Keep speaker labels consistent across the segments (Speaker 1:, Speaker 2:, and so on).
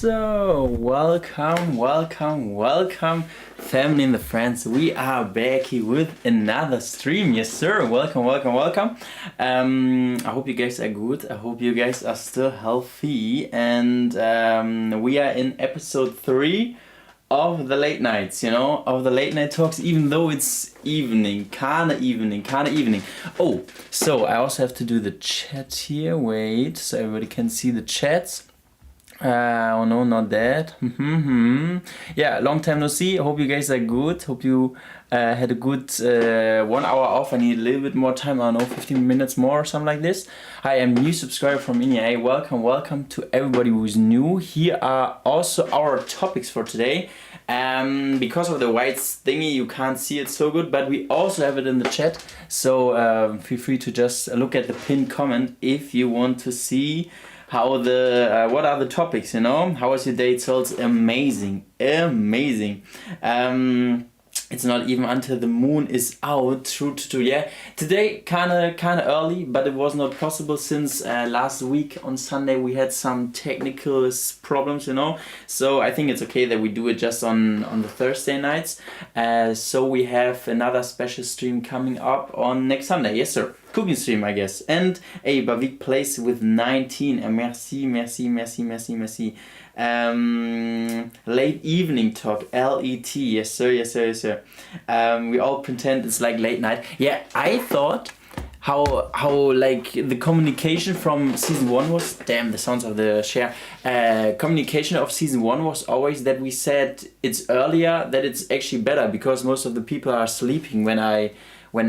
Speaker 1: So, welcome, family and the friends. We are back here with another stream. Yes, sir. Welcome. I hope you guys are good. I hope you guys are still healthy. And we are in episode 3 of the late nights, of the late night talks, even though it's evening, kinda evening. Oh, so I also have to do the chat here. Wait, so everybody can see the chats. Oh no, not that. Yeah, long time no see. Hope you guys are good. Hope you had a good 1 hour off. I need a little bit more time. I don't know, 15 minutes more or something like this. Hi, I'm new subscriber from India. Hey, welcome to everybody who's new. Here are also our topics for today. Because of the white thingy, you can't see it so good, but we also have it in the chat. So feel free to just look at the pinned comment if you want to see how what are the topics, how was your day? So it's amazing. It's not even until the moon is out. True. Yeah, today kinda early, but it was not possible since last week on Sunday we had some technical problems, so I think it's okay that we do it just on the Thursday nights. So we have another special stream coming up on next Sunday. Yes, sir. Cooking stream, I guess. And a Bavik plays with 19. Merci. Late evening talk, LET. Yes, sir. We all pretend it's like late night. Yeah, I thought how like the communication from season 1 was, damn, the sounds of the share. Communication of season 1 was always that we said it's earlier, that it's actually better because most of the people are sleeping when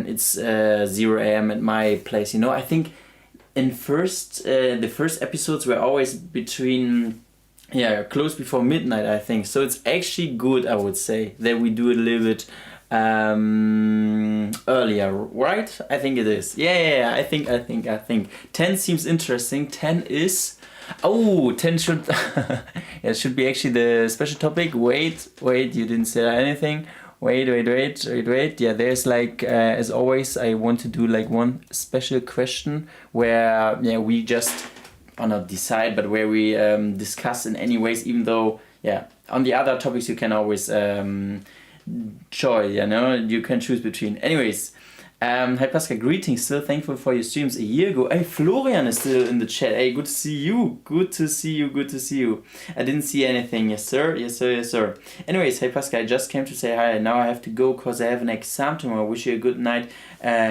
Speaker 1: it's 0 a.m. at my place. I think in the first episodes were always between close before midnight, I think. So it's actually good, I would say, that we do it a little bit earlier, right? I think it is. Yeah, I think 10 seems interesting. 10 is 10 should it should be actually the special topic. Wait, you didn't say anything. Wait. Yeah, there's like, as always, I want to do like one special question where we just, or not decide, but where we discuss in any ways, even though, on the other topics you can always you can choose between. Anyways, hi Pascal, greetings, still thankful for your streams a year ago. Hey, Florian is still in the chat. Hey, good to see you. I didn't see anything. Yes sir. Anyways, hey Pascal, I just came to say hi. Now I have to go because I have an exam tomorrow. Wish you a good night,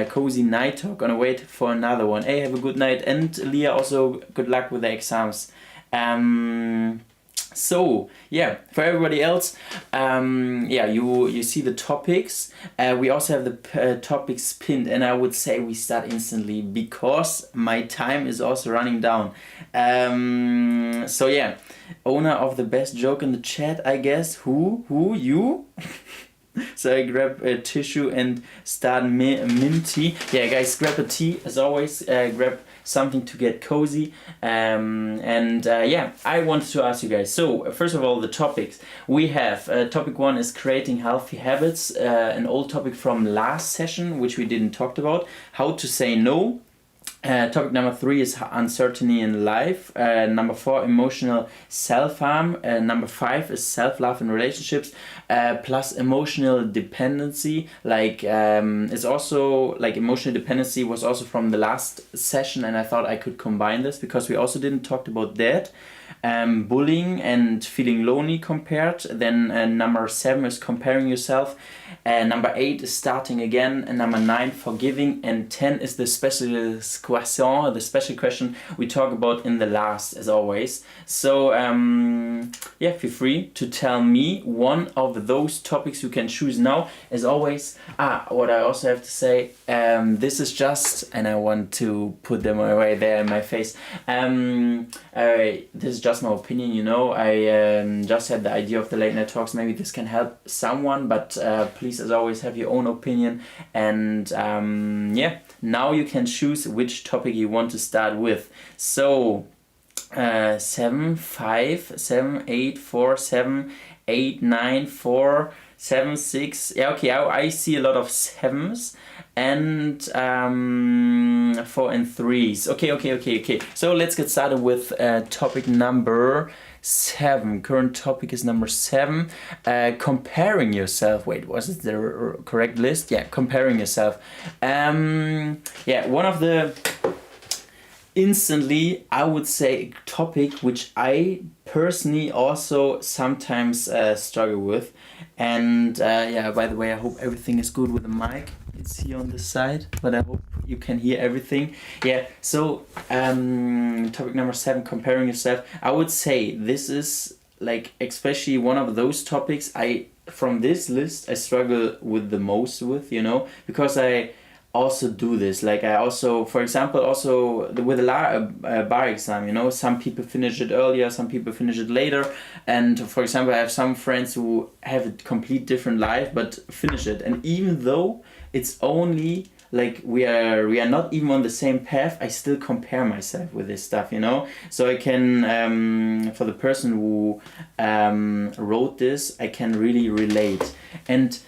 Speaker 1: cozy night talk. Gonna wait for another one. Hey, have a good night, and Leah, also good luck with the exams. So for everybody else, you see the topics. We also have the topics pinned, and I would say we start instantly because my time is also running down. Owner of the best joke in the chat, I guess. Who you? So I grab a tissue and start minty. Yeah, guys, grab a tea as always. Grab something to get cozy. I wanted to ask you guys. So first of all, the topics we have. Topic 1 is creating healthy habits. An old topic from last session, which we didn't talk about. How to say no. Topic number 3 is uncertainty in life. Number 4, emotional self-harm. Number 5 is self-love in relationships, plus emotional dependency. It's also like emotional dependency was also from the last session, and I thought I could combine this because we also didn't talk about that. Bullying and feeling lonely compared. Then number 7 is comparing yourself. Number 8 is starting again. And number 9, forgiving. And 10 is the special question we talk about in the last, as always. So feel free to tell me one of those topics you can choose now. As always, what I also have to say, this is just, and I want to put them right there in my face. This is just my opinion, I just had the idea of the late night talks. Maybe this can help someone, but please, as always, have your own opinion. And now you can choose which topic you want to start with. So 7, 5, 7, 8, 4, 7, 8, 9, 4, 7, 6. Yeah, okay, I see a lot of 7s and 4 and 3s. Okay. So let's get started with topic number 7. Current topic is number 7. Comparing yourself. Wait, was it the correct list? Yeah, comparing yourself. Yeah, one of the instantly, I would say, topic which I personally also sometimes struggle with. And yeah, by the way, I hope everything is good with the mic. It's here on the side, but I hope you can hear everything. Yeah, so topic number 7, comparing yourself. I would say this is like especially one of those topics from this list I struggle with the most with, because I also do this. Like I also, for example, also with a bar exam, some people finish it earlier, some people finish it later. And for example, I have some friends who have a complete different life but finish it. And even though it's only like we are not even on the same path, I still compare myself with this stuff, So I can, for the person who wrote this, I can really relate. And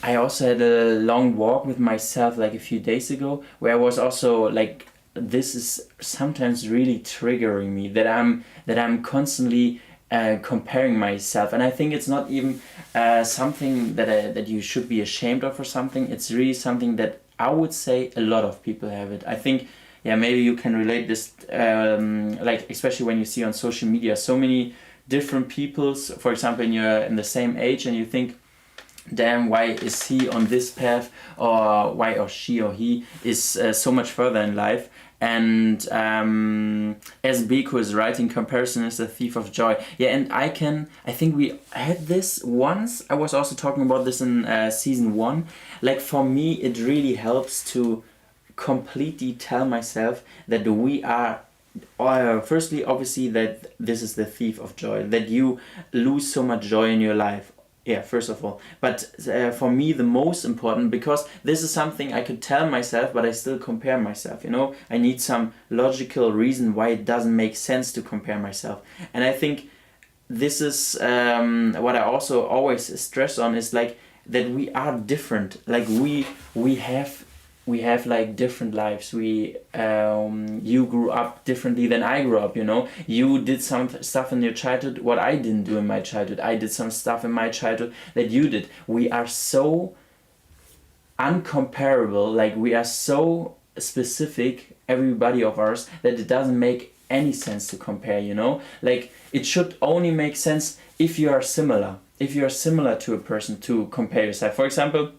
Speaker 1: I also had a long walk with myself like a few days ago, where I was also like, this is sometimes really triggering me that I'm constantly comparing myself, and I think it's not even something that you should be ashamed of or something. It's really something that I would say a lot of people have it. I think, yeah, maybe you can relate this, like especially when you see on social media so many different people's, for example, in the same age, and you think, damn, why is he on this path, or why or she or he is so much further in life. And as Biko is writing, comparison is the thief of joy. Yeah, and I think we had this once. I was also talking about this in season 1. Like for me, it really helps to completely tell myself that we are firstly, obviously, that this is the thief of joy, that you lose so much joy in your life. Yeah, first of all. But for me, the most important, because this is something I could tell myself, but I still compare myself, I need some logical reason why it doesn't make sense to compare myself. And I think this is what I also always stress on, is like that we are different. Like we have like different lives. You grew up differently than I grew up, You did some stuff in your childhood what I didn't do in my childhood. I did some stuff in my childhood that you did. We are so uncomparable, like we are so specific, everybody of ours, that it doesn't make any sense to compare, Like it should only make sense if you are similar. If you are similar to a person, to compare yourself. For example,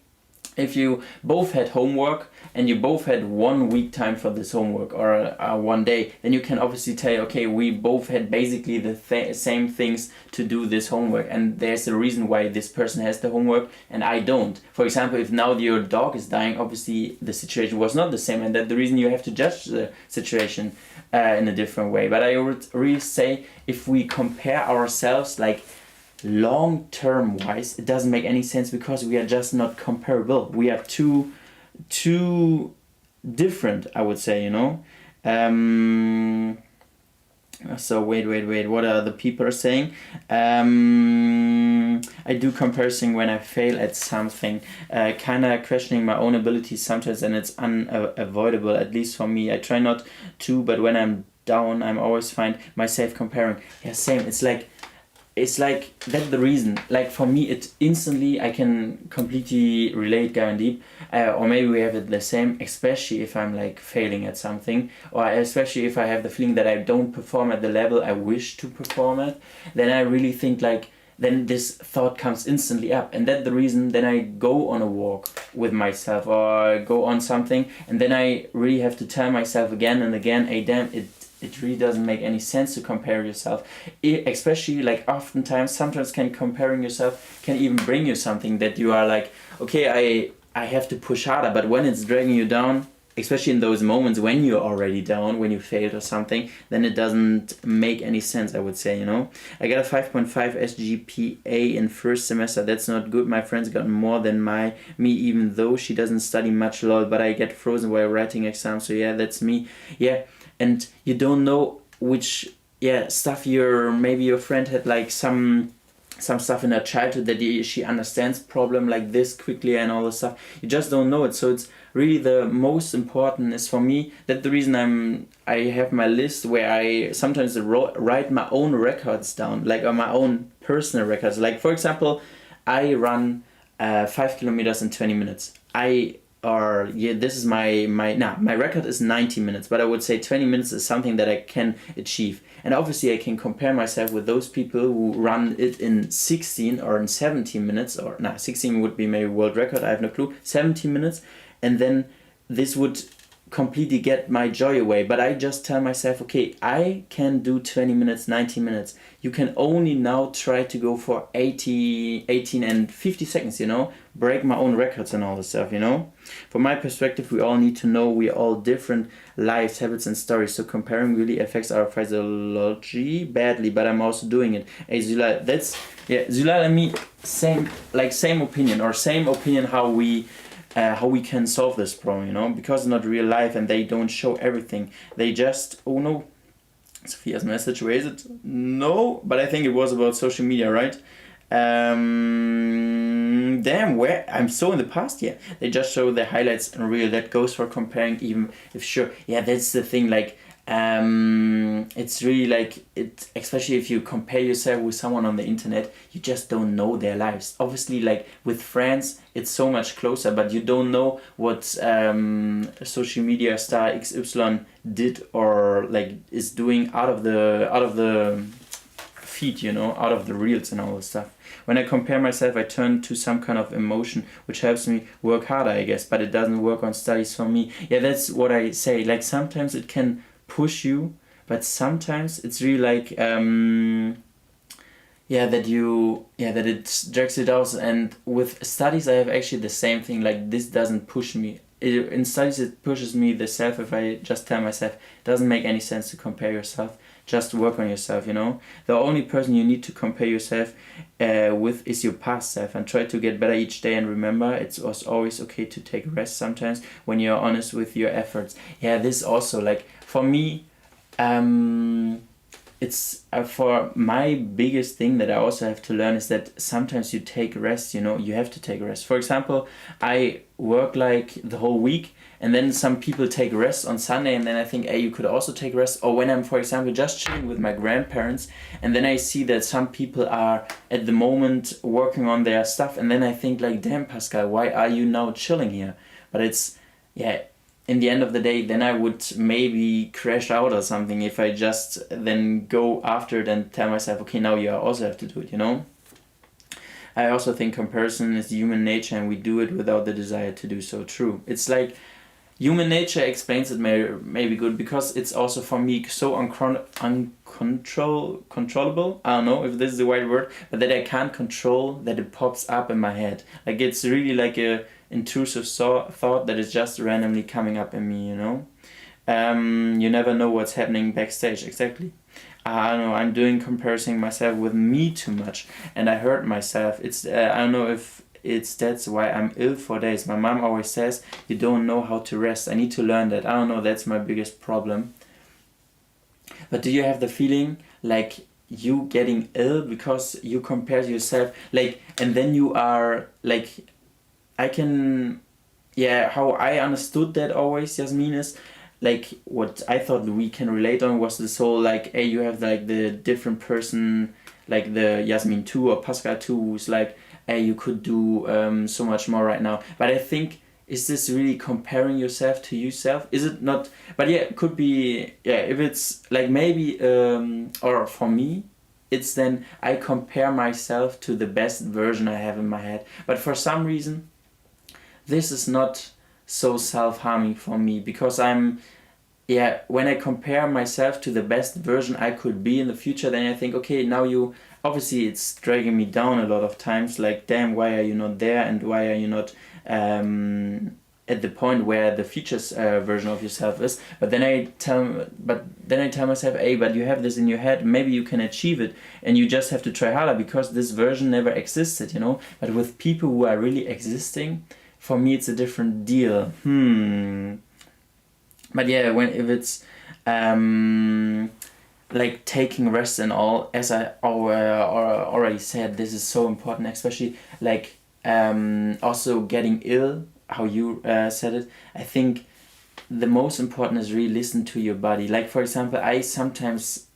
Speaker 1: if you both had homework and you both had 1 week time for this homework, or 1 day, then you can obviously tell, okay, we both had basically the same things to do this homework, and there's a reason why this person has the homework and I don't. For example, if now your dog is dying, obviously the situation was not the same, and that's the reason you have to judge the situation in a different way. But I would really say, if we compare ourselves like long-term wise, it doesn't make any sense, because we are just not comparable. We are too different, I would say, So wait, what are the people are saying? I do comparison when I fail at something, kinda questioning my own abilities sometimes, and it's unavoidable, at least for me. I try not to, but when I'm down, I'm always find myself comparing. Yeah, same. It's like that's the reason. Like for me, it instantly, I can completely relate, Guy and Deep, or maybe we have it the same. Especially if I'm like failing at something, or especially if I have the feeling that I don't perform at the level I wish to perform at, then I really think like, then this thought comes instantly up, and that's the reason. Then I go on a walk with myself, or go on something, and then I really have to tell myself again and again, hey, damn, it really doesn't make any sense to compare yourself. Especially like sometimes comparing yourself can even bring you something that you are like, okay, I have to push harder, but when it's dragging you down, especially in those moments when you're already down, when you failed or something, then it doesn't make any sense, I would say, I got a 5.5 SGPA in first semester. That's not good. My friends got more than me, even though she doesn't study much, lol, but I get frozen while writing exams, so yeah, that's me. Yeah, and you don't know which stuff maybe your friend had like some some stuff in her childhood that she understands problem like this quickly and all this stuff. You just don't know it. So it's really the most important is for me. That's the reason I have my list where I sometimes write my own records down, like on my own personal records. Like for example, I run 5 kilometers in 20 minutes. This is my record is 90 minutes, but I would say 20 minutes is something that I can achieve. And obviously I can compare myself with those people who run it in 16 or in 17 minutes, or 16 would be maybe world record, I have no clue, 17 minutes. And then this would completely get my joy away. But I just tell myself, okay, I can do 20 minutes, 90 minutes. You can only now try to go for 18 and 50 seconds, break my own records and all this stuff, From my perspective, we all need to know we're all different lives, habits and stories. So comparing really affects our physiology badly, but I'm also doing it. Hey, Zula, Zula and me, same opinion how we can solve this problem, because it's not real life and they don't show everything. They just, oh no, Sophia's message, where is it? No, but I think it was about social media, right? Damn, where I'm so in the past. Yeah, they just show the highlights and real. That goes for comparing, even if sure. Yeah, that's the thing. Like, it's really like it, especially if you compare yourself with someone on the internet, you just don't know their lives. Obviously, like with friends, it's so much closer, but you don't know what social media star XY did or like is doing out of the feed, out of the reels and all this stuff. When I compare myself, I turn to some kind of emotion which helps me work harder, I guess, but it doesn't work on studies for me. Yeah, that's what I say. Like sometimes it can push you, but sometimes it's really like that it drags it out. And with studies I have actually the same thing. Like this doesn't push me. In studies it pushes me the self. If I just tell myself it doesn't make any sense to compare yourself, just work on yourself. The only person you need to compare yourself with is your past self, and try to get better each day. And remember, it's always okay to take rest sometimes when you're honest with your efforts. Yeah, this also, like for me, it's for my biggest thing that I also have to learn is that sometimes you take rest, you have to take rest. For example, I work like the whole week, and then some people take rest on Sunday, and then I think, hey, you could also take rest. Or when I'm, for example, just chilling with my grandparents, and then I see that some people are at the moment working on their stuff, and then I think like, damn, Pascal, why are you now chilling here? But it's, in the end of the day, then I would maybe crash out or something if I just then go after it and tell myself, okay, now you also have to do it, I also think comparison is human nature, and we do it without the desire to do so. True. It's like human nature explains it maybe good, because it's also for me so uncontrollable. I don't know if this is the right word, but that I can't control that it pops up in my head. Like it's really like a intrusive thought that is just randomly coming up in me, You never know what's happening backstage. Exactly. I don't know, I'm doing comparing myself with me too much, and I hurt myself. It's I don't know if that's why I'm ill for days. My mom always says you don't know how to rest. I need to learn that. I don't know, that's my biggest problem. But do you have the feeling like you getting ill because you compare yourself, like, and then you are like, how I understood that always, Yasmin, is like what I thought we can relate on was this whole like, hey, you have like the different person, like the Yasmin 2 or Pascal 2, who's like, hey, you could do so much more right now. But I think, is this really comparing yourself to yourself? Is it not? But yeah, it could be, if it's like maybe, or for me, it's then I compare myself to the best version I have in my head. But for some reason, this is not so self-harming for me, because when I compare myself to the best version I could be in the future, then I think, okay, now obviously it's dragging me down a lot of times, like, damn, why are you not there, and why are you not at the point where the future version of yourself is. But then I tell myself, hey, but you have this in your head, maybe you can achieve it, and you just have to try harder, because this version never existed, But with people who are really existing, for me it's a different deal. But yeah, if it's like taking rest and all, as I already said, this is so important, especially like also getting ill, how you said it. I think the most important is really listen to your body. Like for example, I sometimes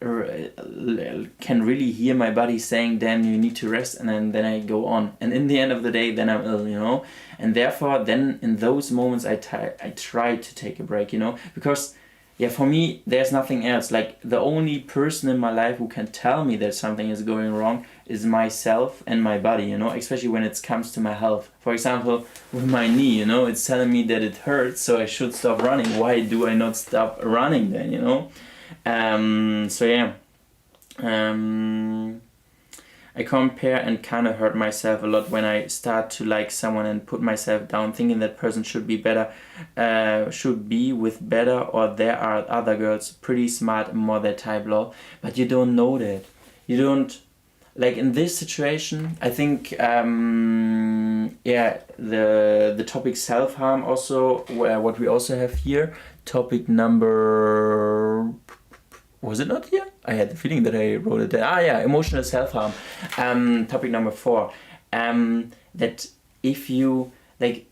Speaker 1: can really hear my body saying, damn, you need to rest, and then I go on, and in the end of the day then I'm ill, you know. And therefore then in those moments I try to take a break, you know, because yeah, for me there's nothing else. Like the only person in my life who can tell me that something is going wrong is myself and my body, you know, especially when it comes to my health. For example, with my knee, you know, it's telling me that it hurts, so I should stop running. Why do I not stop running then, you know? So yeah, I compare and kind of hurt myself a lot when I start to like someone and put myself down, thinking that person should be better, should be with better, or there are other girls pretty smart, more that type lol. But you don't know that. You don't, like in this situation. I think yeah, the topic self-harm also, what we also have here, topic number, was it not here? I had the feeling that I wrote it there. Ah, yeah, emotional self-harm. Topic number 4. That if you, like,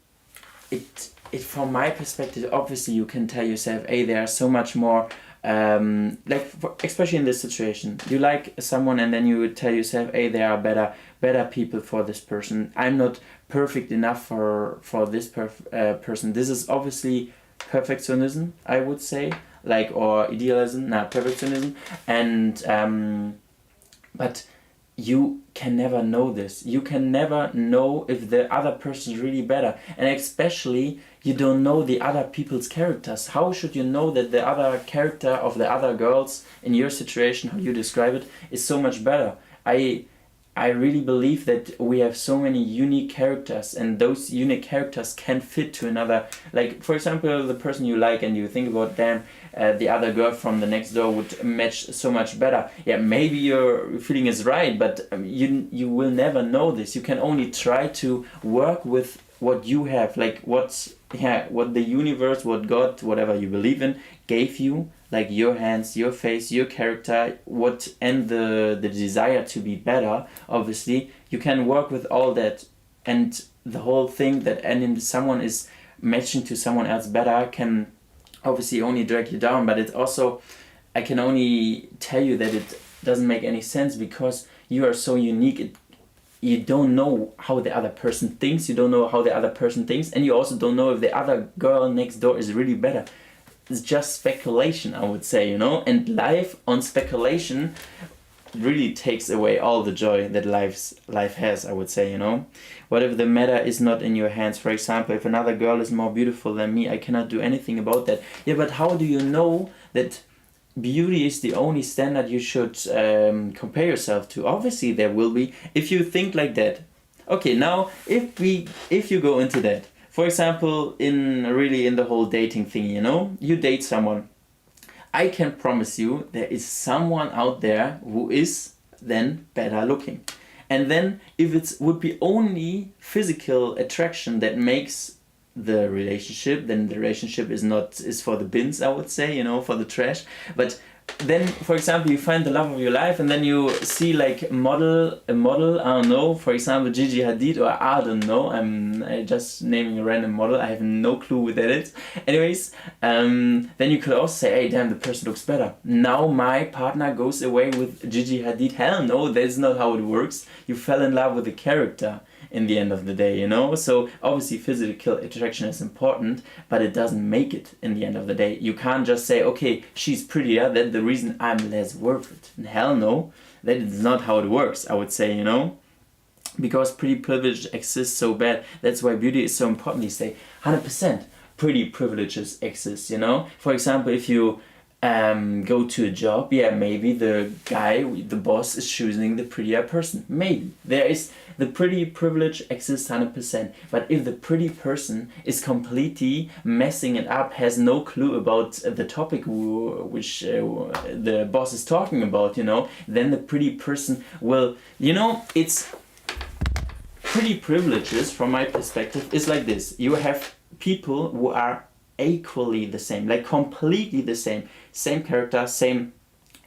Speaker 1: it from my perspective, obviously you can tell yourself, hey, there are so much more, like, especially in this situation, you like someone and then you would tell yourself, hey, there are better people for this person. I'm not perfect enough for this person. This is obviously perfectionism, I would say, like, or idealism, perfectionism. And but you can never know this. You can never know if the other person is really better, and especially you don't know the other people's characters. How should you know that the other character of the other girls in your situation, how you describe it, is so much better? I really believe that we have so many unique characters, and those unique characters can fit to another. Like, for example, the person you like and you think about, damn, the other girl from the next door would match so much better. Yeah, maybe your feeling is right, but you will never know this. You can only try to work with what you have, like what the universe, what God, whatever you believe in, gave you, like your hands, your face, your character, what, and the desire to be better. Obviously you can work with all that, and the whole thing that and someone is matching to someone else better can obviously only drag you down. But it's also, I can only tell you that it doesn't make any sense, because you are so unique. You don't know how the other person thinks, you don't know how the other person thinks, and you also don't know if the other girl next door is really better. It's just speculation, I would say, you know. And life on speculation really takes away all the joy that life has, I would say, you know. What if the matter is not in your hands? For example, if another girl is more beautiful than me, I cannot do anything about that. Yeah, but how do you know that beauty is the only standard you should compare yourself to? Obviously there will be, if you think like that. Okay, now if you go into that, for example, in the whole dating thing, you know, you date someone, I can promise you there is someone out there who is then better looking. And then if it would be only physical attraction that makes the relationship, then the relationship is for the bins, I would say, you know, for the trash. But then, for example, you find the love of your life, and then you see like a model, I don't know, for example, Gigi Hadid, or I don't know, I'm just naming a random model, I have no clue who that is. Anyways, then you could also say, hey, damn, the person looks better. Now my partner goes away with Gigi Hadid. Hell no, that's not how it works. You fell in love with the character in the end of the day, you know. So obviously physical attraction is important, but it doesn't make it in the end of the day. You can't just say, okay, she's prettier, that's the reason I'm less worth it. Hell no, that is not how it works, I would say, you know. Because pretty privilege exists so bad. That's why beauty is so important these days. 100% pretty privileges exist, you know. For example, if you go to a job, yeah, maybe the guy, the boss, is choosing the prettier person. Maybe there is, the pretty privilege exists 100%. But if the pretty person is completely messing it up, has no clue about the topic which the boss is talking about, you know, then the pretty person will, you know, it's pretty privileges from my perspective is like this. You have people who are equally the same, like completely the same character, same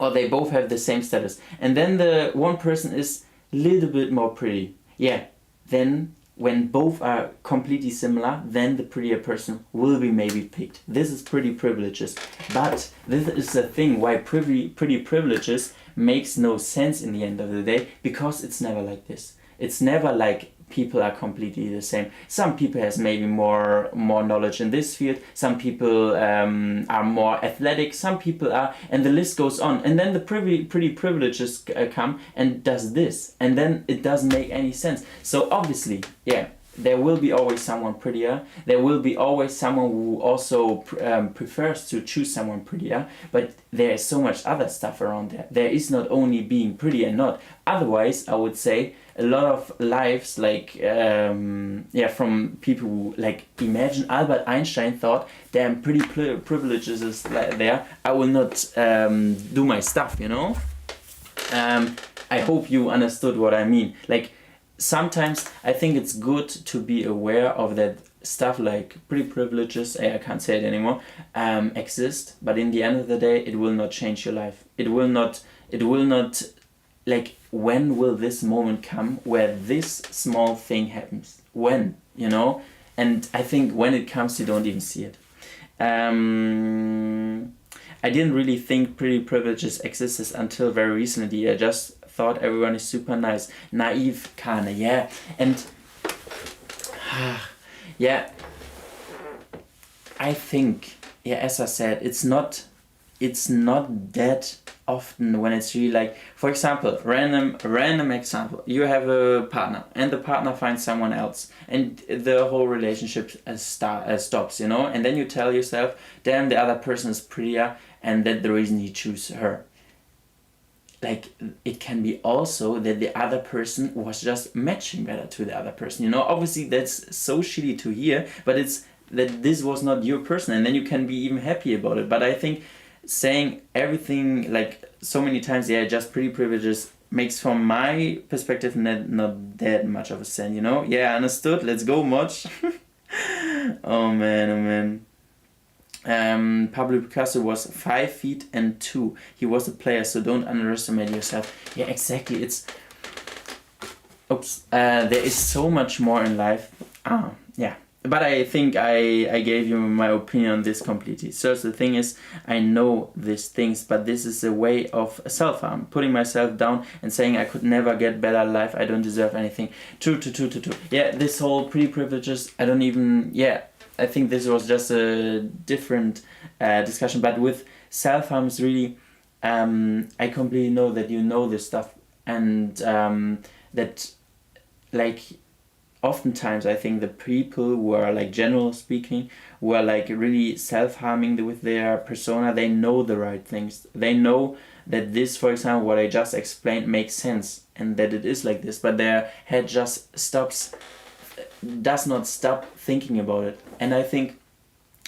Speaker 1: or they both have the same status, and then the one person is a little bit more pretty, yeah, then when both are completely similar, then the prettier person will be maybe picked. This is pretty privileges, but this is the thing why pretty privileges makes no sense in the end of the day, because it's never like this. It's never like people are completely the same. Some people has maybe more knowledge in this field, some people are more athletic, some people are, and the list goes on, and then the pretty privileges come and does this, and then it doesn't make any sense. So obviously, yeah, there will be always someone prettier, there will be always someone who also prefers to choose someone prettier, but there is so much other stuff around there. There is not only being pretty and not. Otherwise, I would say a lot of lives, like from people who, like, imagine Albert Einstein thought, damn, pretty privileges is there, I will not do my stuff, you know. I hope you understood what I mean. Like, sometimes I think it's good to be aware of that stuff, like pretty privileges, I can't say it anymore, exist, but in the end of the day, it will not change your life. It will not, like, when will this moment come where this small thing happens? When, you know? And I think when it comes, you don't even see it. I didn't really think pretty privileges existed until very recently. I just thought everyone is super nice. Naive, kinda, yeah. And yeah, I think, yeah, as I said, it's not that often when it's really like, for example, random example, you have a partner and the partner finds someone else and the whole relationship stops, you know, and then you tell yourself, damn, the other person is prettier, and that's the reason you choose her. Like, it can be also that the other person was just matching better to the other person, you know. Obviously that's so shitty to hear, but it's that this was not your person, and then you can be even happy about it. But I think saying everything like so many times, yeah, just pretty privileges, makes from my perspective not that much of a sense, you know. Yeah, understood, let's go, much. Oh man. Pablo Picasso was 5 feet and 2. He was a player, so don't underestimate yourself. Yeah, exactly. It's there is so much more in life. Yeah. But I think I gave you my opinion on this completely. So the thing is, I know these things, but this is a way of self-harm. Putting myself down and saying I could never get better life, I don't deserve anything. True. Yeah, this whole pretty privileges, I don't even, yeah, I think this was just a different discussion. But with self-harm is really, I completely know that you know this stuff. And that, like, oftentimes I think the people who are, like, general speaking, who are like really self-harming with their persona, they know the right things. They know that this, for example, what I just explained makes sense and that it is like this, but their head just does not stop thinking about it. And I think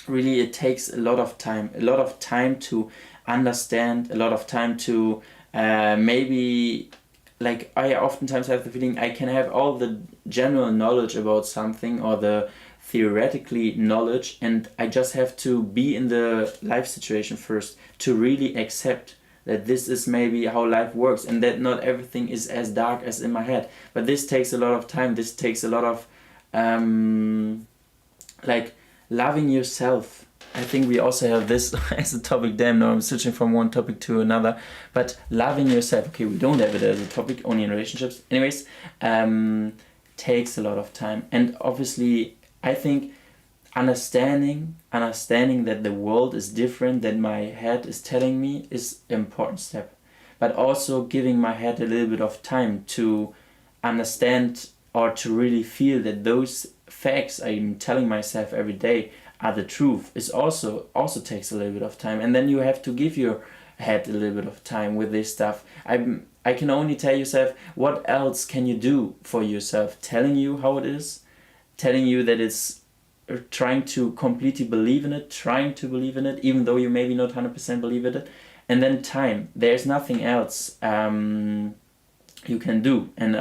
Speaker 1: really it takes a lot of time to understand, a lot of time to maybe, like, I oftentimes have the feeling I can have all the general knowledge about something or the theoretically knowledge, and I just have to be in the life situation first to really accept that this is maybe how life works and that not everything is as dark as in my head. But this takes a lot of time. This takes a lot of like, loving yourself. I think we also have this as a topic. Damn, no, I'm switching from one topic to another. But loving yourself, okay, we don't have it as a topic, only in relationships. Anyways, takes a lot of time. And obviously, I think understanding that the world is different than my head is telling me is an important step. But also giving my head a little bit of time to understand or to really feel that those facts I'm telling myself every day are the truth is also takes a little bit of time. And then you have to give your head a little bit of time with this stuff. I can only tell yourself, what else can you do for yourself? Telling you how it is, telling you that it's, trying to completely believe in it, even though you maybe not 100% believe in it. And then time. There's nothing else you can do. And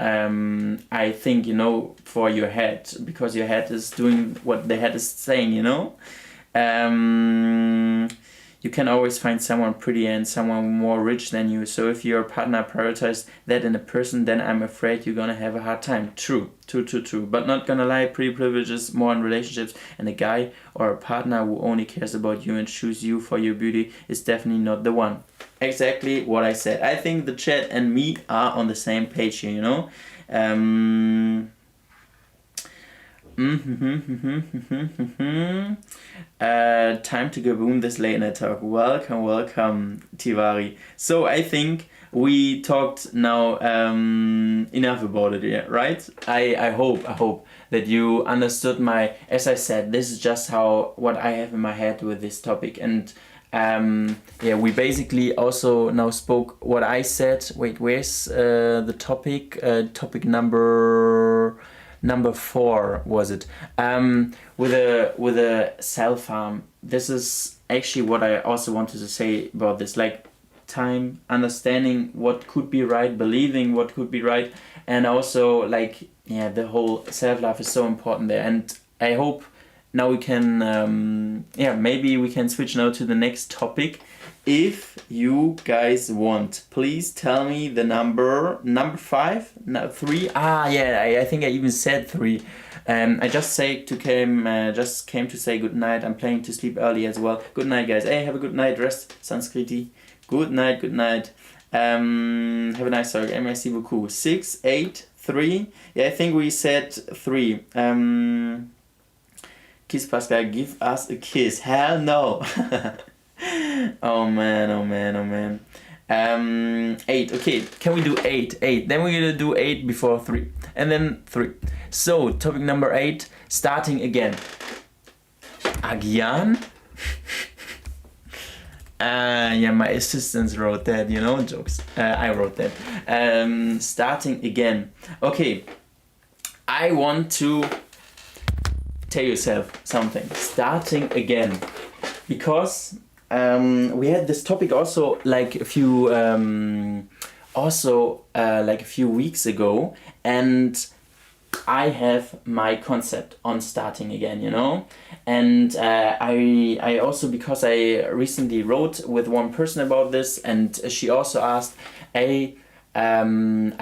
Speaker 1: I think, you know, for your head, because your head is doing what the head is saying, you know. you can always find someone pretty and someone more rich than you. So if your partner prioritizes that in a person, then I'm afraid you're gonna have a hard time. True. But not gonna lie, pretty privileges more in relationships, and a guy or a partner who only cares about you and chooses you for your beauty is definitely not the one. Exactly what I said. I think the chat and me are on the same page here, you know. Time to go boom this late night talk. Welcome, Tivari. So I think we talked now enough about it, yeah, right? I hope that you understood my, as I said, this is just what I have in my head with this topic. And yeah, we basically also now spoke what I said. Wait, where's the topic? Topic number 4 was it? With a self-harm. This is actually what I also wanted to say about this, like time, understanding what could be right, believing what could be right, and also like, yeah, the whole self-love is so important there. And I hope now we can, yeah, maybe we can switch now to the next topic. If you guys want, please tell me the number 5, no, 3. Yeah, I think I even said 3. I just came to say good night. I'm planning to sleep early as well. Good night, guys. Hey, have a good night. Rest, Sanskriti. Good night. Have a nice talk. Merci beaucoup. 6, 8, 3. Yeah, I think we said 3. Kiss Pascal, give us a kiss. Hell no. Oh man. 8. Okay, can we do 8? Then we're gonna do 8 before 3. And then 3. So, topic number 8, starting again. Agian? Yeah, my assistants wrote that, you know, jokes. I wrote that. Starting again. Okay, I want to tell yourself something. Starting again. Because we had this topic also like a few weeks ago, and I have my concept on starting again, you know. And I also, because I recently wrote with one person about this, and she also asked, I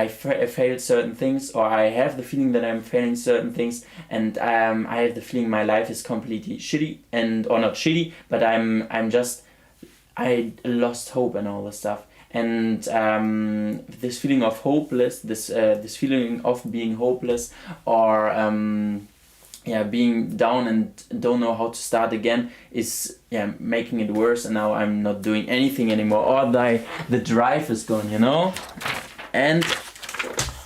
Speaker 1: failed certain things, or I have the feeling that I'm failing certain things, and I have the feeling my life is completely shitty, or not shitty, but I lost hope and all this stuff. And this feeling of hopeless, this feeling of being hopeless, or being down and don't know how to start again, is making it worse. And now I'm not doing anything anymore, or the drive is gone, you know. And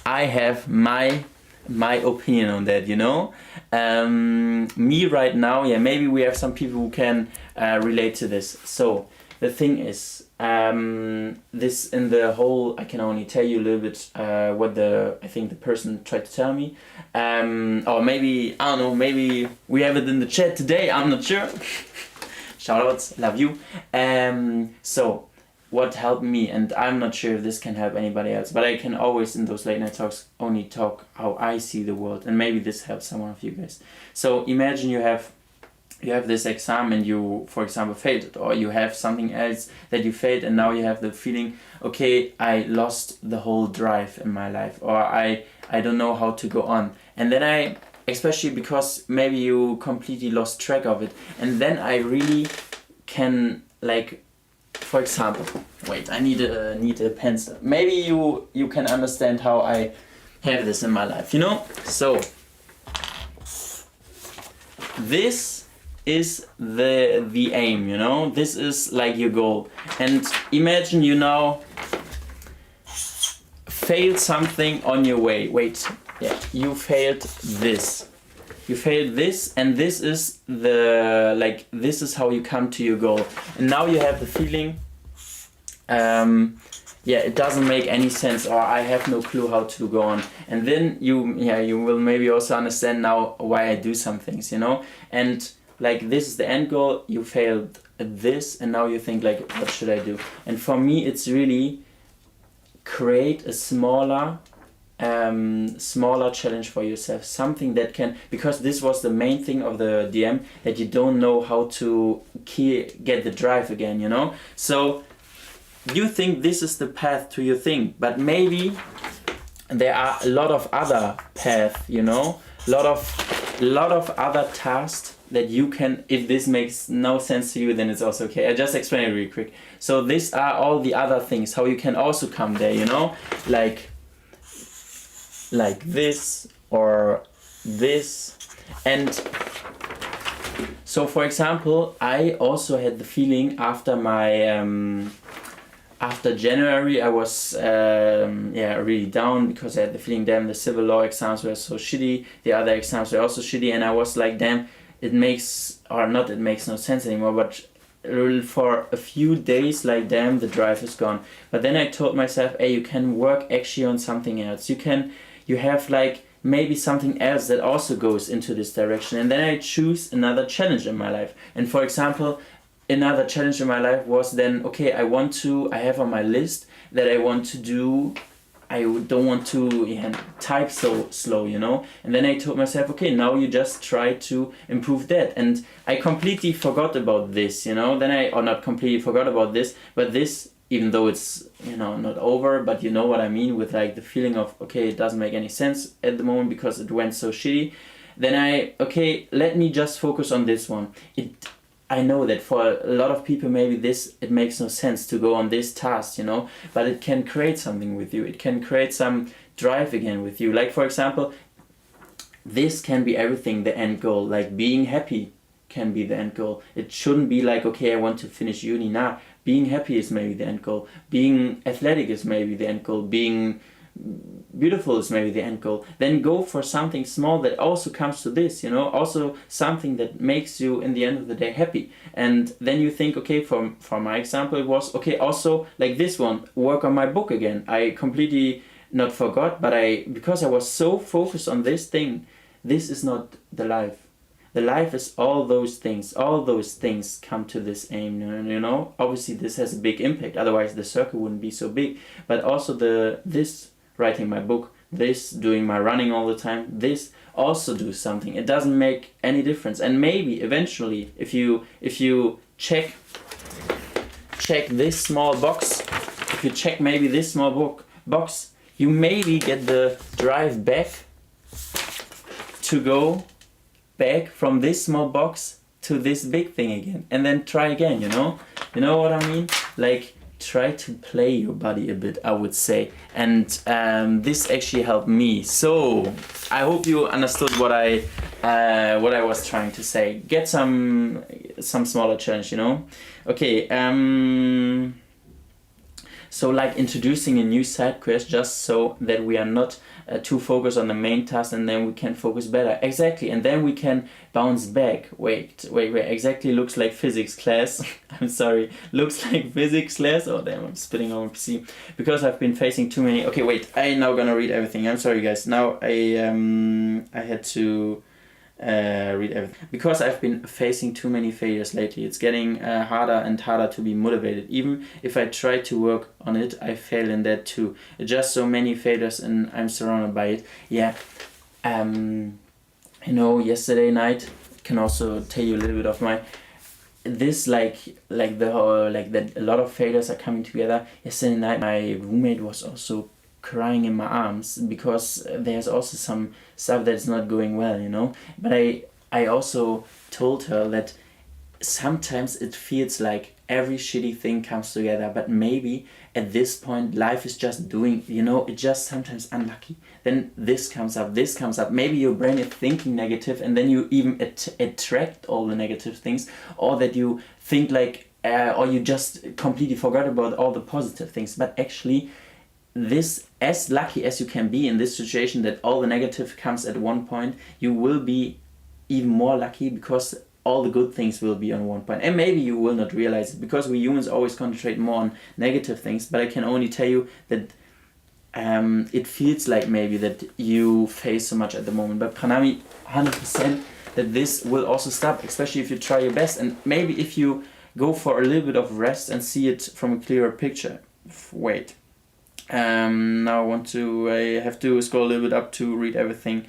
Speaker 1: I have my opinion on that, you know. Me right now, maybe we have some people who can relate to this. So the thing is, this in the whole, I can only tell you a little bit what I think the person tried to tell me. Or maybe, I don't know, maybe we have it in the chat today, I'm not sure. Shoutouts, love you. So what helped me, and I'm not sure if this can help anybody else, but I can always in those late night talks only talk how I see the world, and maybe this helps some of you guys. So imagine you have this exam and you, for example, failed it, or you have something else that you failed, and now you have the feeling, okay, I lost the whole drive in my life, or I don't know how to go on. And then especially because maybe you completely lost track of it, and then I really can, like, for example, wait, I need a pencil. Maybe you can understand how I have this in my life, you know? So this is the aim, you know? This is like your goal. And imagine you now failed something on your way. Wait, you failed this. You failed this, and this is this is how you come to your goal. And now you have the feeling, it doesn't make any sense, or I have no clue how to go on. And then you will maybe also understand now why I do some things, you know? And like, this is the end goal, you failed at this, and now you think like, what should I do? And for me, it's really create a smaller smaller challenge for yourself, something that can, because this was the main thing of the DM, that you don't know how to get the drive again, you know. So you think this is the path to your thing, but maybe there are a lot of other paths, you know, lot of other tasks that you can. If this makes no sense to you, then it's also okay. I just explain it really quick. So these are all the other things how you can also come there, you know, like this or this. And so for example, I also had the feeling after my after January, I was really down, because I had the feeling, damn, the civil law exams were so shitty, the other exams were also shitty, and I was like, damn, it makes no sense anymore. But for a few days, like, damn, the drive is gone. But then I told myself, hey, you can work actually on something else. You have like maybe something else that also goes into this direction. And then I choose another challenge in my life. And for example, another challenge in my life was then, okay, I have on my list that I want to do, I don't want to type so slow, you know. And then I told myself, okay, now you just try to improve that. And I completely forgot about this, you know. Not completely forgot about this, but this, even though it's, you know, not over, but you know what I mean, with like the feeling of, okay, it doesn't make any sense at the moment because it went so shitty. Then let me just focus on this one. I know that for a lot of people, maybe it makes no sense to go on this task, you know, but it can create something with you. It can create some drive again with you. Like, for example, this can be everything, the end goal. Like, being happy can be the end goal. It shouldn't be like, okay, I want to finish uni. Nah, being happy is maybe the end goal. Being athletic is maybe the end goal. Being beautiful is maybe the end goal. Then go for something small that also comes to this, you know, also something that makes you in the end of the day happy. And then you think, okay, for my example, it was, okay, also like this one, work on my book again. I completely not forgot, but because I was so focused on this thing, this is not the life. The life is all those things come to this aim, you know. Obviously this has a big impact, otherwise the circle wouldn't be so big. But also this writing my book, this doing my running all the time, this also do something. It doesn't make any difference. And maybe eventually, if you check this small box, if you check maybe this small box, you maybe get the drive back to go back from this small box to this big thing again, and then try again, you know what I mean? Like, try to play your body a bit, I would say. And this actually helped me. So I hope you understood what I was trying to say. Get some smaller challenge, you know. Okay. So like introducing a new side quest, just so that we are not too focused on the main task, and then we can focus better. Exactly, and then we can bounce back. Wait, exactly, looks like physics class. I'm sorry, looks like physics class. Oh damn, I'm spitting on my PC. Because I've been facing too many. Okay, wait, I'm now gonna read everything. I'm sorry guys, now I had to read everything. Because I've been facing too many failures lately, it's getting harder and harder to be motivated. Even if I try to work on it, I fail in that too. Just so many failures and I'm surrounded by it. Yeah, you know, yesterday night, can also tell you a little bit of this like the whole, like that a lot of failures are coming together. Yesterday night my roommate was also crying in my arms because there's also some stuff that's not going well, you know. But I also told her that sometimes it feels like every shitty thing comes together, but maybe at this point life is just doing, you know, it's just sometimes unlucky. Then this comes up. Maybe your brain is thinking negative, and then you even attract all the negative things, or that you think like, or you just completely forgot about all the positive things. But actually, this, as lucky as you can be in this situation that all the negative comes at one point, you will be even more lucky because all the good things will be on one point. And maybe you will not realize it, because we humans always concentrate more on negative things. But I can only tell you that it feels like maybe that you face so much at the moment. But Pranami, 100% that this will also stop, especially if you try your best. And maybe if you go for a little bit of rest and see it from a clearer picture. Wait. Now I have to scroll a little bit up to read everything.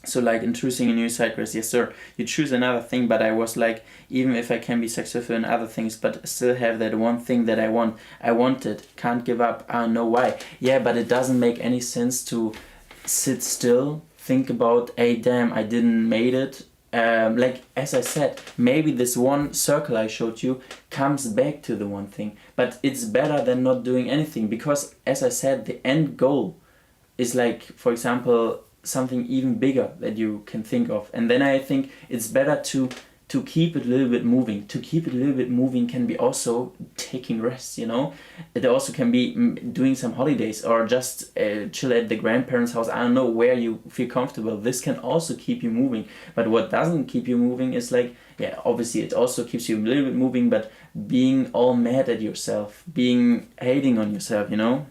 Speaker 1: So like in choosing a new side quest, yes sir, you choose another thing, but I was like, even if I can be successful in other things, but still have that one thing that I want it, can't give up, I don't know why. Yeah, but it doesn't make any sense to sit still, think about, hey damn, I didn't made it. Like as I said, maybe this one circle I showed you comes back to the one thing, but it's better than not doing anything, because as I said, the end goal is like, for example, something even bigger that you can think of. And then I think it's better to keep it a little bit moving. To keep it a little bit moving can be also taking rest, you know? It also can be doing some holidays, or just chill at the grandparents' house. I don't know, where you feel comfortable. This can also keep you moving. But what doesn't keep you moving is like, yeah, obviously it also keeps you a little bit moving, but being all mad at yourself, hating on yourself, you know?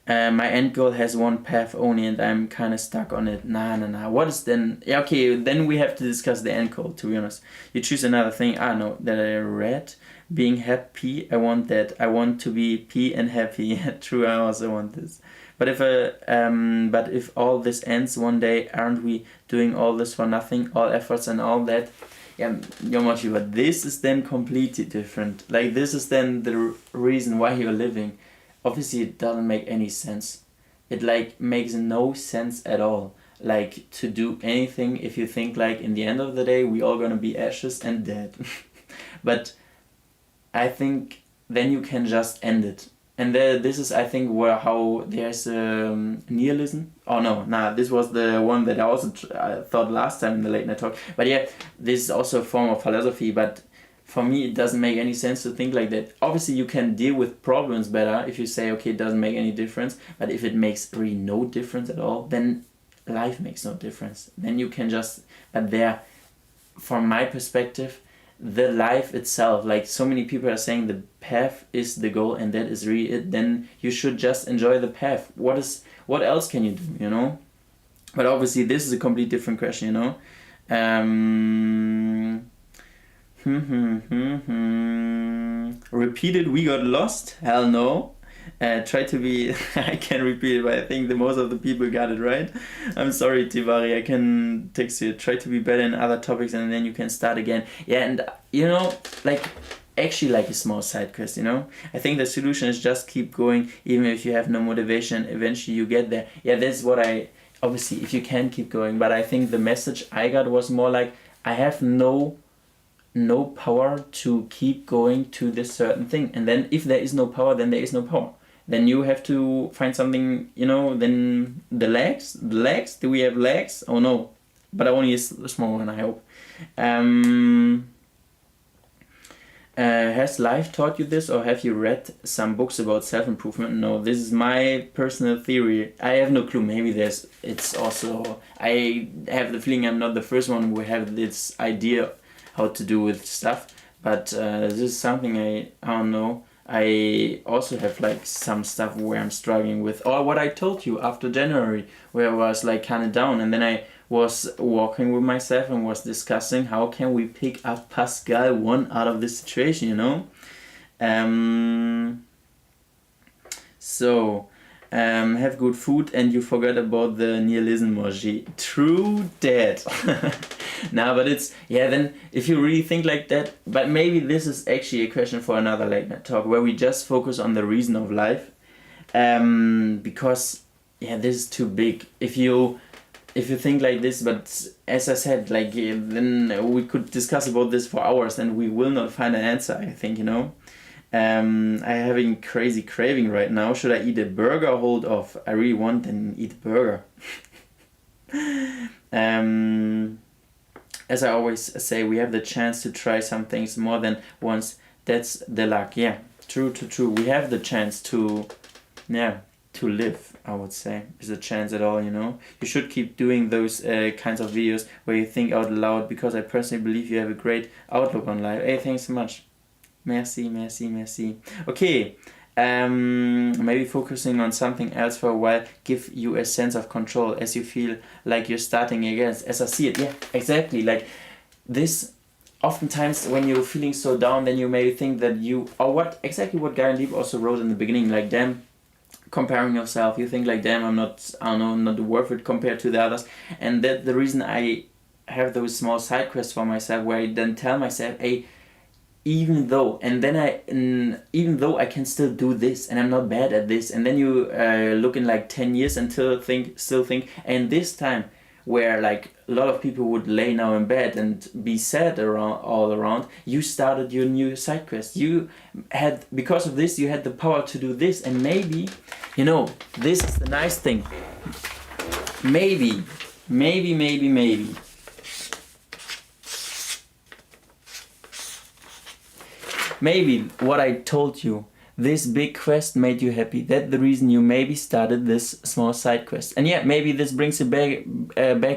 Speaker 1: My end goal has one path only, and I'm kind of stuck on it. Nah. What is then? Yeah, okay, then we have to discuss the end goal, to be honest. You choose another thing. I know that I read. Being happy, I want that. I want to be p and happy. Yeah, true, I also want this. But if all this ends one day, aren't we doing all this for nothing? All efforts and all that? Yeah, Yomoshi, but this is then completely different. Like, this is then the reason why you're living. Obviously it doesn't make any sense. It like makes no sense at all. Like, to do anything if you think like in the end of the day we all gonna be ashes and dead. But I think then you can just end it. And this is, I think, how there's nihilism. Oh no, this was the one that I also thought last time in the late night talk. But yeah, this is also a form of philosophy, but for me it doesn't make any sense to think like that. Obviously you can deal with problems better if you say, okay, it doesn't make any difference, but if it makes really no difference at all, then life makes no difference. Then you can just, but there, from my perspective, the life itself, like so many people are saying the path is the goal and that is really it, then you should just enjoy the path. What else can you do, you know? But obviously this is a completely different question, you know? Repeated, we got lost? Hell no. Try to be, I can repeat it, but I think the most of the people got it right. I'm sorry, Tivari, I can text you. Try to be better in other topics and then you can start again. Yeah, and you know, like, actually like a small side quest, you know? I think the solution is just keep going, even if you have no motivation, eventually you get there. Yeah, that's what obviously, if you can keep going, but I think the message I got was more like, I have no power to keep going to this certain thing, and then if there is no power, then there is no power. Then you have to find something, you know. Then the legs, do we have legs? Oh no, but only a small one, I hope. Has life taught you this, or have you read some books about self-improvement? No, this is my personal theory. I have no clue. Maybe it's also, I have the feeling I'm not the first one who have this idea how to do with stuff, but this is something I don't know. I also have like some stuff where I'm struggling with, or what I told you after January, where I was like kind of down, and then I was walking with myself and was discussing how can we pick up Pascal one out of this situation, you know. Have good food and you forgot about the nihilism emoji. True that. Nah, but it's, yeah, then if you really think like that, but maybe this is actually a question for another late night talk where we just focus on the reason of life. Because, yeah, this is too big. If you think like this, but as I said, like, then we could discuss about this for hours and we will not find an answer, I think, you know. I'm having crazy craving right now. Should I eat a burger or hold off? I really want and eat a burger. As I always say, we have the chance to try some things more than once. That's the luck. Yeah, true. We have the chance to live, I would say, is a chance at all, you know. You should keep doing those kinds of videos where you think out loud, because I personally believe you have a great outlook on life. Hey, thanks so much. Merci. Okay, maybe focusing on something else for a while give you a sense of control as you feel like you're starting again, as I see it. Yeah, exactly. Like this, oftentimes when you're feeling so down, then you may think that you, or what Gary Lieb also wrote in the beginning, like, damn, comparing yourself, you think like, damn, I'm not worth it compared to the others. And that the reason I have those small side quests for myself, where I then tell myself, hey, even though I can still do this, and I'm not bad at this, and then you look in like 10 years and still think, and this time where like a lot of people would lay now in bed and be sad all around, you started your new side quest. You had, because of this, you had the power to do this. And maybe, this is the nice thing, maybe what I told you, this big quest made you happy. That's the reason you maybe started this small side quest. And yeah, maybe this brings you back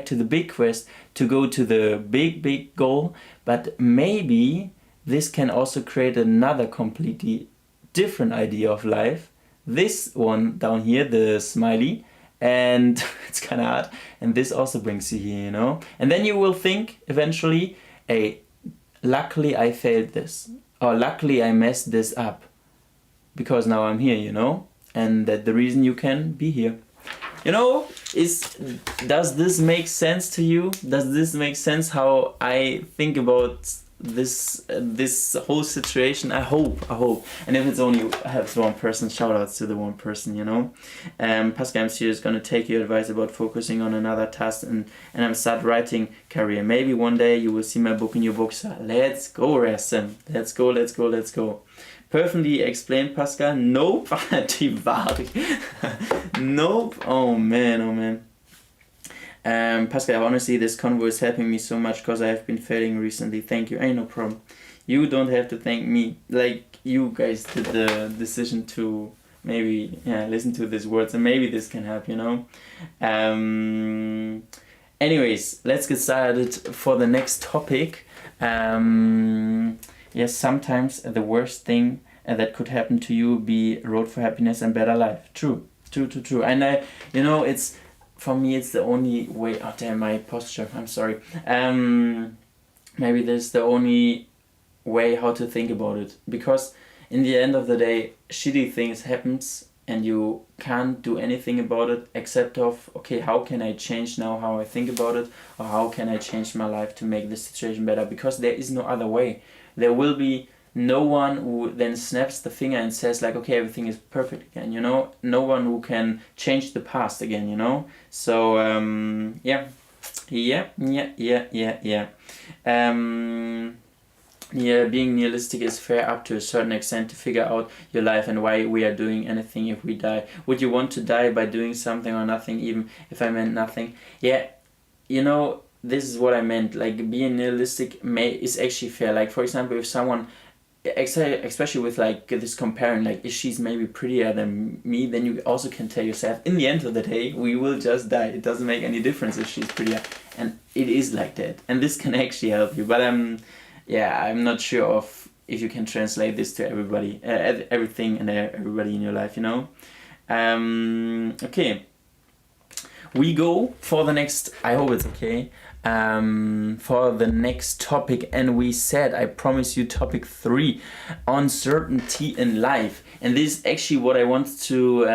Speaker 1: to the big quest, to go to the big goal. But maybe this can also create another completely different idea of life. This one down here, the smiley, and it's kind of hard. And this also brings you here, And then you will think eventually, hey, luckily I failed this. Or luckily I messed this up, because now I'm here, and that the reason you can be here. Does this make sense to you? Does this make sense how I think about this whole situation? I hope. And if it's only has one person, shout outs to the one person, Pascal, I'm serious, gonna take your advice about focusing on another task and I'm start writing career. Maybe one day you will see my book in your bookstore. Let's go, Rassim. Let's go. Perfectly explained, Pascal. Nope. Nope. Oh man. Pascal, honestly, this convo is helping me so much because I have been failing recently. Thank you. Ain't no problem. You don't have to thank me. Like, you guys did the decision to maybe listen to these words, and maybe this can help, Anyways, let's get started for the next topic. Yes, sometimes the worst thing that could happen to you be road for happiness and better life. True. And it's, for me, it's the only way. Oh damn, my posture. I'm sorry. Maybe this is the only way how to think about it, because in the end of the day, shitty things happens and you can't do anything about it except of, okay, how can I change now how I think about it, or how can I change my life to make this situation better? Because there is no other way. There will be no one who then snaps the finger and says like, okay, everything is perfect again, No one who can change the past again, So yeah. Being nihilistic is fair up to a certain extent to figure out your life and why we are doing anything if we die. Would you want to die by doing something or nothing, even if I meant nothing? Yeah, this is what I meant. Like, being nihilistic is actually fair. Like, for example, if someone, especially with like this comparing, like, if she's maybe prettier than me, then you also can tell yourself, in the end of the day, we will just die. It doesn't make any difference if she's prettier. And it is like that. And this can actually help you. But I'm not sure of if you can translate this to everybody, everything and everybody in your life, Okay. We go for the next, I hope it's okay, for the next topic, and we said, I promise you, topic 3, uncertainty in life. And this is actually what I want to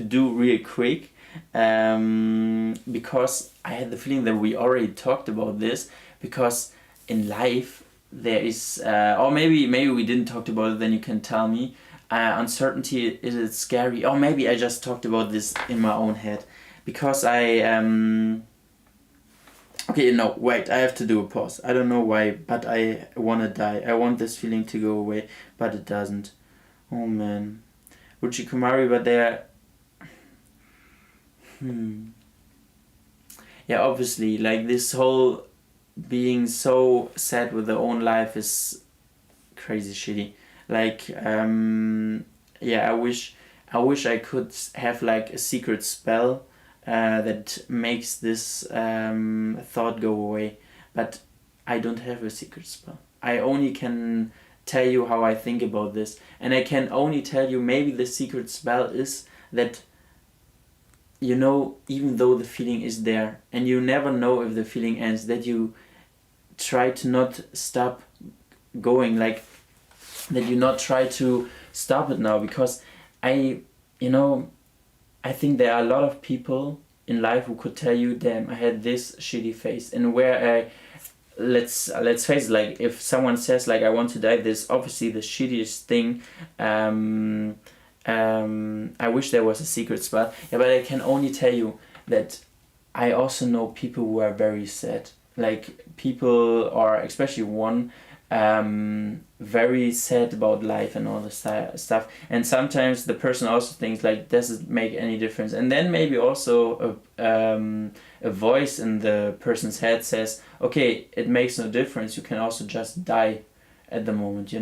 Speaker 1: do real quick, because I had the feeling that we already talked about this, because in life there is, or maybe we didn't talk about it, then you can tell me, uncertainty, is it scary? Or maybe I just talked about this in my own head. Because okay, no, wait, I have to do a pause. I don't know why, but I want to die. I want this feeling to go away, but it doesn't. Oh man. Uchikumari, but they're... Yeah, obviously, like, this whole being so sad with their own life is crazy shitty. Like, I wish I could have like a secret spell that makes this thought go away, but I don't have a secret spell. I only can tell you how I think about this, and I can only tell you, maybe the secret spell is that, even though the feeling is there, and you never know if the feeling ends, that you try to not stop going, like that you not try to stop it now, because I think there are a lot of people in life who could tell you, damn, I had this shitty phase, and where let's face it, like if someone says like I want to die, this obviously the shittiest thing. I wish there was a secret spot. Yeah, but I can only tell you that I also know people who are very sad. Like people, or especially one, very sad about life and all this stuff. And sometimes the person also thinks like, does it make any difference? And then maybe also a voice in the person's head says, okay, it makes no difference. You can also just die at the moment,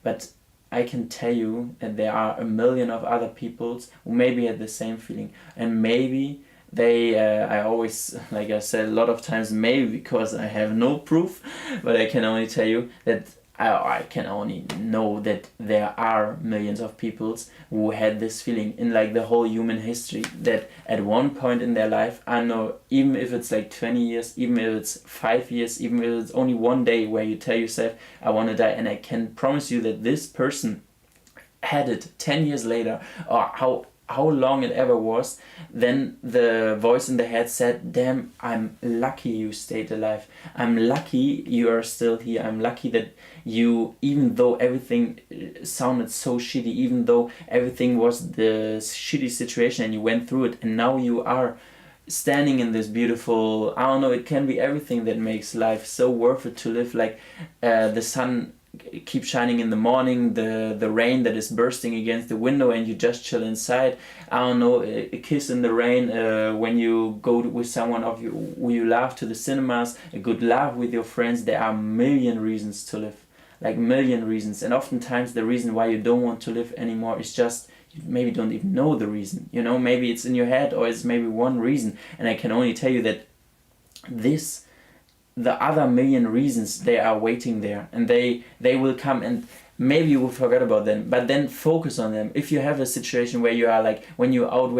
Speaker 1: But I can tell you that there are a million of other people who maybe had the same feeling, and maybe they I always, like I said a lot of times, maybe because I have no proof, but I can only tell you that I can only know that there are millions of people who had this feeling in like the whole human history, that at one point in their life, I know, even if it's like 20 years, even if it's 5 years, even if it's only one day where you tell yourself, I want to die, and I can promise you that this person had it 10 years later, or how long it ever was, then the voice in the head said, damn, I'm lucky you stayed alive. I'm lucky you are still here. I'm lucky that you, even though everything sounded so shitty, even though everything was the shitty situation and you went through it, and now you are standing in this beautiful, I don't know, it can be everything that makes life so worth it to live. Like the sun keep shining in the morning, the rain that is bursting against the window and you just chill inside, I don't know, a kiss in the rain, when you go with someone of you who you love to the cinemas, a good laugh with your friends. There are a million reasons to live, like million reasons, and oftentimes the reason why you don't want to live anymore is just you maybe don't even know the reason, maybe it's in your head, or it's maybe one reason. And I can only tell you that the other million reasons, they are waiting there, and they will come, and maybe you will forget about them, but then focus on them. If you have a situation where you are like, when you're out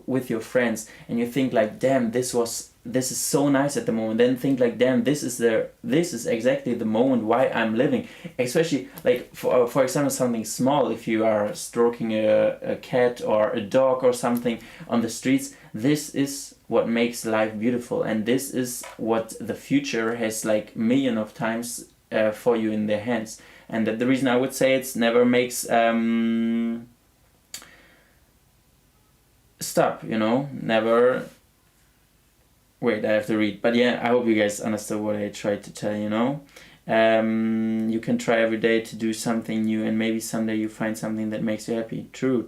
Speaker 1: with your friends and you think like, damn, this is so nice at the moment, then think like, damn, this is exactly the moment why I'm living. Especially like for example, something small, if you are stroking a cat or a dog or something on the streets, this is what makes life beautiful, and this is what the future has like million of times for you in their hands. And that the reason I would say it's never makes stop, never. Wait, I have to read. But yeah, I hope you guys understood what I tried to tell, You can try every day to do something new, and maybe someday you find something that makes you happy. True.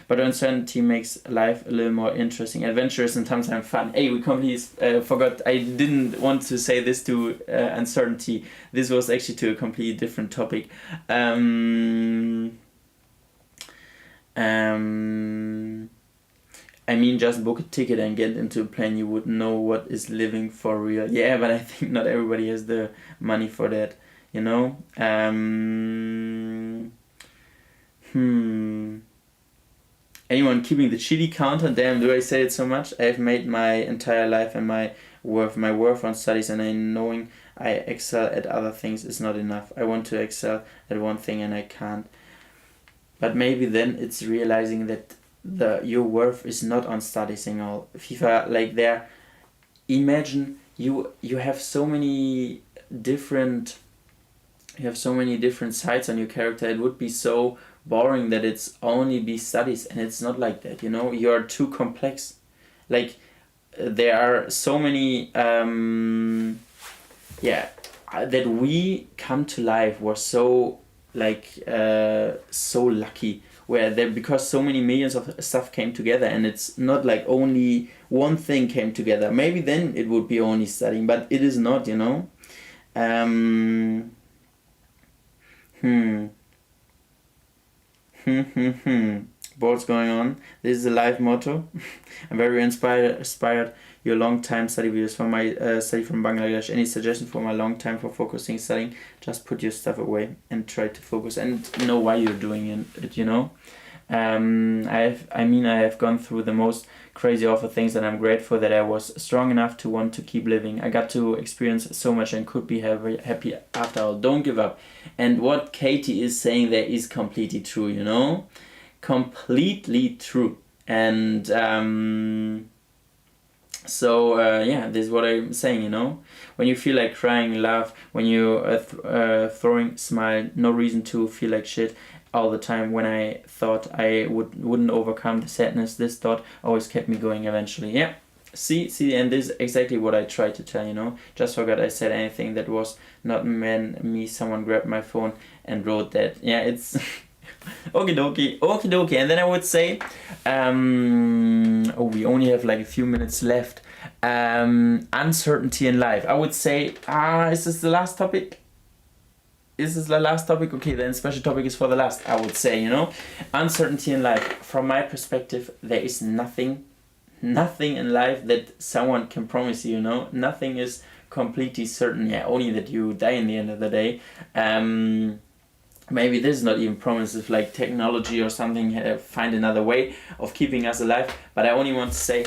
Speaker 1: But uncertainty makes life a little more interesting, adventurous, and sometimes fun. Hey, we completely forgot. I didn't want to say this to uncertainty. This was actually to a completely different topic. I mean, just book a ticket and get into a plane. You would know what is living for real. Yeah, but I think not everybody has the money for that, Anyone keeping the chili counter? Damn, do I say it so much? I've made my entire life and my worth on studies, and knowing I excel at other things is not enough. I want to excel at one thing and I can't. But maybe then it's realizing that your worth is not on studies and all. FIFA, like there, imagine you have so many different sides on your character. It would be so boring that it's only be studies, and it's not like that. You are too complex. Like there are so many that we come to life were so so lucky, because so many millions of stuff came together, and it's not like only one thing came together. Maybe then it would be only studying, but it is not, What's going on? This is a live motto. I'm very inspired. Your long time study videos for my study from Bangladesh. Any suggestion for my long time for focusing studying? Just put your stuff away and try to focus and know why you're doing it, I have gone through the most crazy awful things, and I'm grateful that I was strong enough to want to keep living. I got to experience so much and could be happy after all. Don't give up. And what Katie is saying there is completely true, you know? Completely true. And this is what I'm saying, you know? When you feel like crying, laugh. When you throwing, smile. No reason to feel like shit all the time. When I thought I wouldn't overcome the sadness, this thought always kept me going eventually. Yeah. See, and this is exactly what I tried to tell, you know? Just forgot I said anything that was not me. Someone grabbed my phone and wrote that. Yeah, it's... Okie dokie. And then I would say, we only have like a few minutes left. Uncertainty in life. I would say, is this the last topic? Is this the last topic? Okay, then special topic is for the last, I would say, you know. Uncertainty in life. From my perspective, there is nothing in life that someone can promise you, you know. Nothing is completely certain. Yeah, only that you die in the end of the day. Maybe this is not even promised if like technology or something find another way of keeping us alive. But I only want to say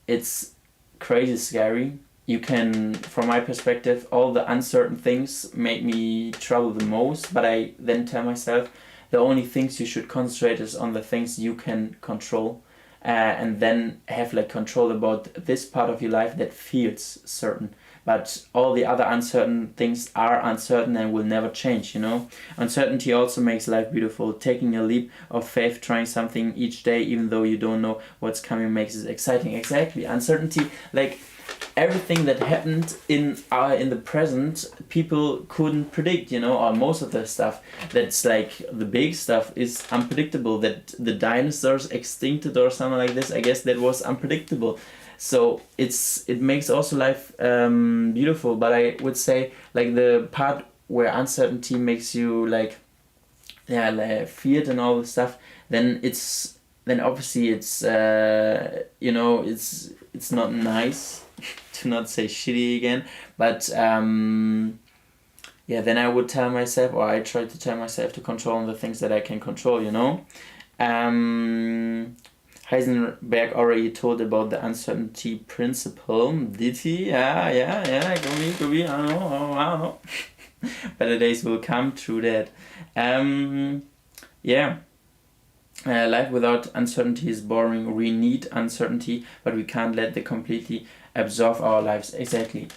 Speaker 1: it's crazy scary. You can, from my perspective, all the uncertain things make me trouble the most. But I then tell myself the only things you should concentrate is on the things you can control. And then have like control about this part of your life that feels certain. But all the other uncertain things are uncertain and will never change, you know. Uncertainty also makes life beautiful. Taking a leap of faith, trying something each day, even though you don't know what's coming, makes it exciting. Exactly. Uncertainty, like everything that happened in the present, people couldn't predict, you know, or most of the stuff that's like the big stuff is unpredictable. That the dinosaurs extincted or something like this, I guess that was unpredictable. So it makes also life beautiful. But I would say like the part where uncertainty makes you like feared and all this stuff, then obviously it's you know, it's not nice to not say shitty again, but then I would tell myself, or I try to tell myself to control the things that I can control, you know. Heisenberg already told about the uncertainty principle. Did he? Yeah. Could be. I don't know. Better days will come. True that. Life without uncertainty is boring. We need uncertainty, but we can't let it completely absorb our lives. Exactly.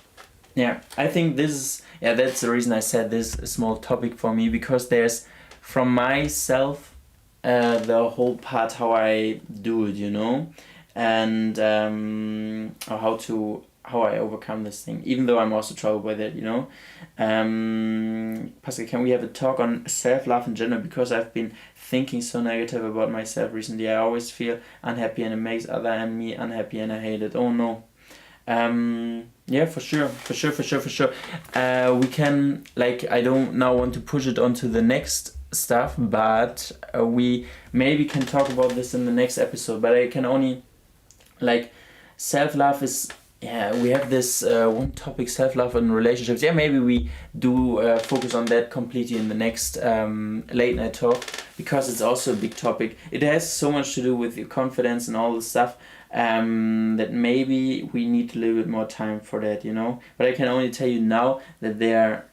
Speaker 1: Yeah, I think this is... Yeah, that's the reason I said this a small topic for me, because there's, from myself, the whole part how I do it, you know, and how I overcome this thing, even though I'm also troubled by that, you know. Pascal, can we have a talk on self-love in general? Because I've been thinking so negative about myself recently. I always feel unhappy and it makes other and me unhappy and I hate it. Oh no. Yeah, for sure. We can, like, I don't now want to push it onto the next stuff, but we maybe can talk about this in the next episode. But I can only, like, self-love is, we have this one topic, self-love and relationships. Yeah, maybe we do focus on that completely in the next late night talk, because it's also a big topic. It has so much to do with your confidence and all the stuff, that maybe we need a little bit more time for that, you know. But I can only tell you now that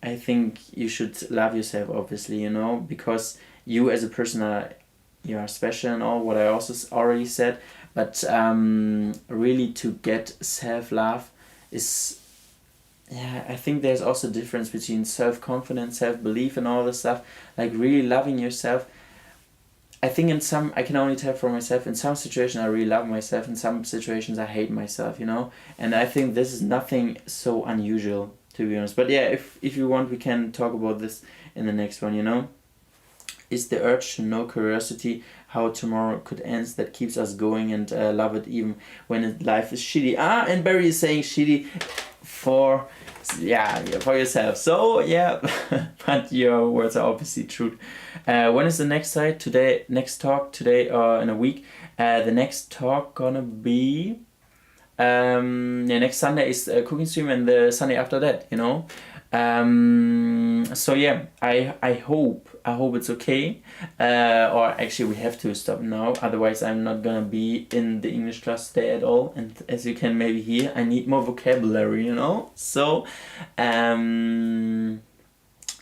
Speaker 1: I think you should love yourself, obviously, you know, because you as a person you are special and all, what I also already said. But really to get self-love is, I think there's also a difference between self-confidence, self-belief and all this stuff. Like really loving yourself. I think I can only tell for myself, in some situations I really love myself, in some situations I hate myself, you know. And I think this is nothing so unusual, to be honest. But yeah, if you want, we can talk about this in the next one, you know. Is the urge to know, curiosity, how tomorrow could end, that keeps us going and love it even when life is shitty. And Barry is saying shitty for yourself. So yeah, but your words are obviously true. When is the next talk today or in a week? The next talk gonna be next Sunday is a cooking stream, and the Sunday after that, you know. So yeah, I hope it's okay. Or actually, we have to stop now. Otherwise, I'm not gonna be in the English class today at all. And as you can maybe hear, I need more vocabulary. So,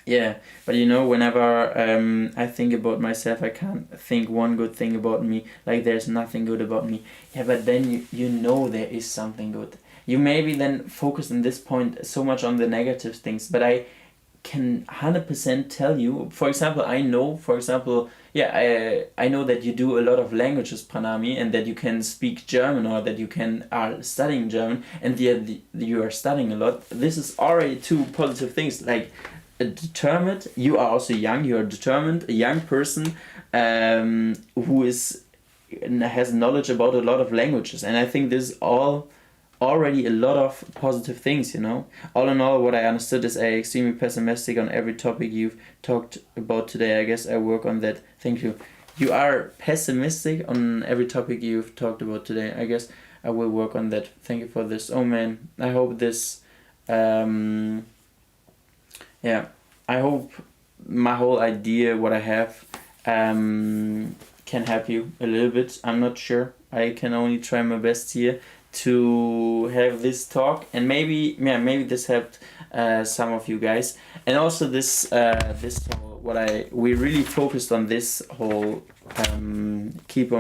Speaker 1: yeah. But whenever I think about myself, I can't think one good thing about me. Like there's nothing good about me. Yeah, but then you know there is something good. You maybe then focus in this point so much on the negative things, but I can 100% tell you. For example, I know. Yeah, I know that you do a lot of languages, Pranami, and that you can speak German, or that you are studying German, and yet you are studying a lot. This is already two positive things. Like determined. You are also young. You are determined. A young person who has knowledge about a lot of languages, and I think this is all already a lot of positive things. All in all, what I understood is I extremely pessimistic on every topic you've talked about today. I guess I work on that. Thank you. You are pessimistic on every topic you've talked about today. I guess I will work on that. Thank you for this. Oh man, I hope this yeah, I hope my whole idea, what I have, can help you a little bit. I'm not sure. I can only try my best here to have this talk, and maybe this helped some of you guys. And also this whole, we really focused on this whole keep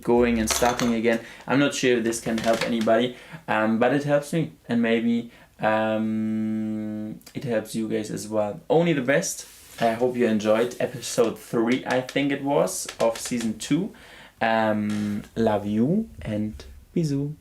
Speaker 1: going and starting again. I'm not sure if this can help anybody, but it helps me, and maybe it helps you guys as well. Only the best. I hope you enjoyed episode 3, I think it was, of season 2. Love you and bisous.